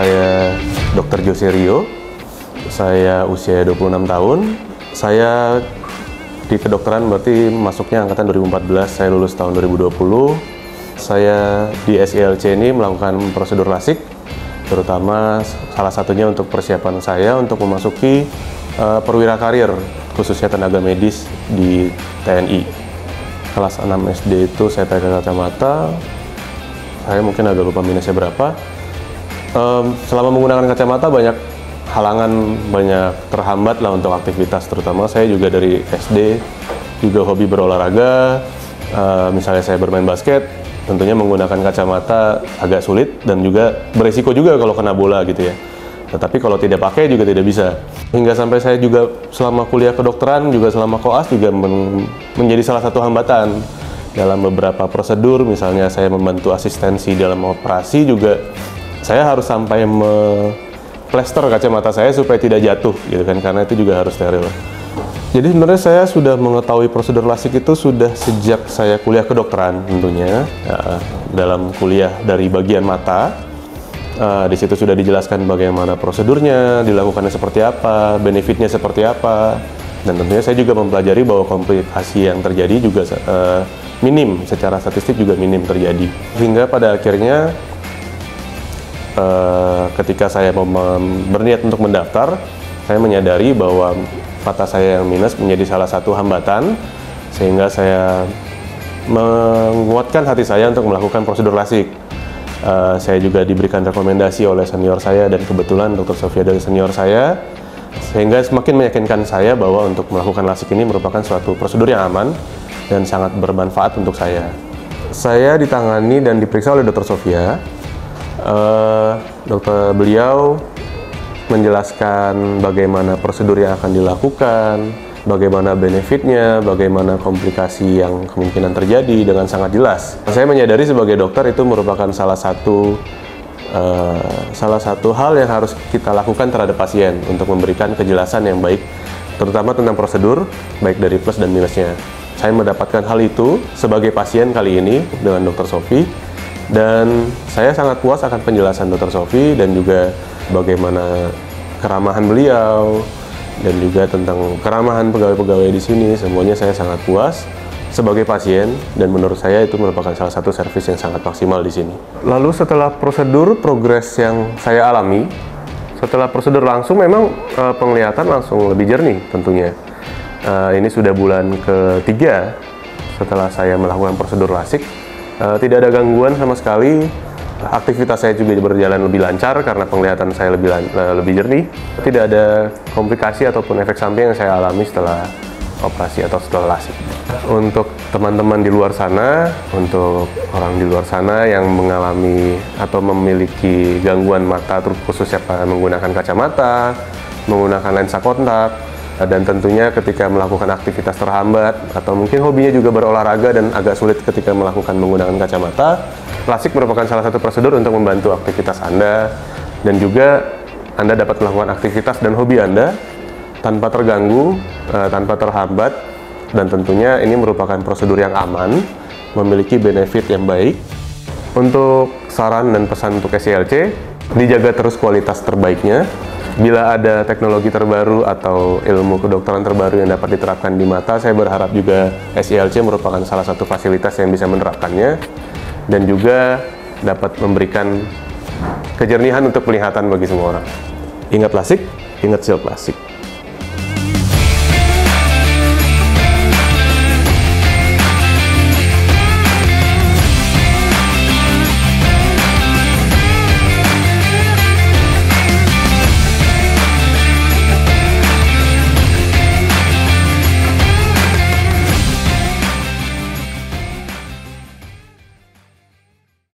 saya Dr. Jose Rio. Saya usia 26 tahun. Saya di kedokteran berarti masuknya angkatan 2014, saya lulus tahun 2020. Saya di SILC ini melakukan prosedur LASIK, terutama salah satunya untuk persiapan saya untuk memasuki perwira karir, khususnya tenaga medis di TNI. Kelas 6 SD itu saya pakai kacamata, saya mungkin agak lupa minusnya berapa. Selama menggunakan kacamata banyak halangan, banyak terhambat lah untuk aktivitas, terutama saya juga dari SD juga hobi berolahraga. Misalnya saya bermain basket, tentunya menggunakan kacamata agak sulit dan juga beresiko juga kalau kena bola gitu ya. Tetapi kalau tidak pakai juga tidak bisa. Hingga sampai saya juga selama kuliah kedokteran, juga selama koas juga menjadi salah satu hambatan dalam beberapa prosedur. Misalnya saya membantu asistensi dalam operasi juga, saya harus sampai plester kacamata saya supaya tidak jatuh gitu kan, karena itu juga harus steril. Jadi sebenarnya saya sudah mengetahui prosedur LASIK itu sudah sejak saya kuliah kedokteran tentunya. Dalam kuliah dari bagian mata, di situ sudah dijelaskan bagaimana prosedurnya, dilakukannya seperti apa, benefitnya seperti apa, dan tentunya saya juga mempelajari bahwa komplikasi yang terjadi juga minim, secara statistik juga minim terjadi. Hingga pada akhirnya ketika saya berniat untuk mendaftar, saya menyadari bahwa mata saya yang minus menjadi salah satu hambatan, sehingga saya menguatkan hati saya untuk melakukan prosedur LASIK. Saya juga diberikan rekomendasi oleh senior saya, dan kebetulan Dr. Sofia dari senior saya, sehingga semakin meyakinkan saya bahwa untuk melakukan LASIK ini merupakan suatu prosedur yang aman dan sangat bermanfaat untuk saya. Saya ditangani dan diperiksa oleh Dr. Sofia. Beliau menjelaskan bagaimana prosedur yang akan dilakukan, bagaimana benefitnya, bagaimana komplikasi yang kemungkinan terjadi dengan sangat jelas. Saya menyadari sebagai dokter itu merupakan salah satu hal yang harus kita lakukan terhadap pasien untuk memberikan kejelasan yang baik, terutama tentang prosedur, baik dari plus dan minusnya. Saya mendapatkan hal itu sebagai pasien kali ini dengan Dr. Sofi, dan saya sangat puas akan penjelasan Dr. Sofi dan juga bagaimana keramahan beliau dan juga tentang keramahan pegawai-pegawai di sini. Semuanya saya sangat puas sebagai pasien, dan menurut saya itu merupakan salah satu servis yang sangat maksimal di sini. Lalu setelah prosedur, progres yang saya alami setelah prosedur langsung memang penglihatan langsung lebih jernih tentunya. Ini sudah bulan ketiga setelah saya melakukan prosedur LASIK. Tidak ada gangguan sama sekali. Aktivitas saya juga berjalan lebih lancar karena penglihatan saya lebih jernih. Tidak ada komplikasi ataupun efek samping yang saya alami setelah operasi atau setelah LASIK. Untuk teman-teman di luar sana, untuk orang di luar sana yang mengalami atau memiliki gangguan mata, khususnya menggunakan kacamata, menggunakan lensa kontak, dan tentunya ketika melakukan aktivitas terhambat atau mungkin hobinya juga berolahraga dan agak sulit ketika melakukan menggunakan kacamata, LASIK merupakan salah satu prosedur untuk membantu aktivitas Anda, dan juga Anda dapat melakukan aktivitas dan hobi Anda tanpa terganggu, tanpa terhambat, dan tentunya ini merupakan prosedur yang aman, memiliki benefit yang baik. Untuk saran dan pesan untuk SILC, dijaga terus kualitas terbaiknya. Bila ada teknologi terbaru atau ilmu kedokteran terbaru yang dapat diterapkan di mata, saya berharap juga SILC merupakan salah satu fasilitas yang bisa menerapkannya, dan juga dapat memberikan kejernihan untuk penglihatan bagi semua orang. Ingat LASIK, ingat SILC LASIK.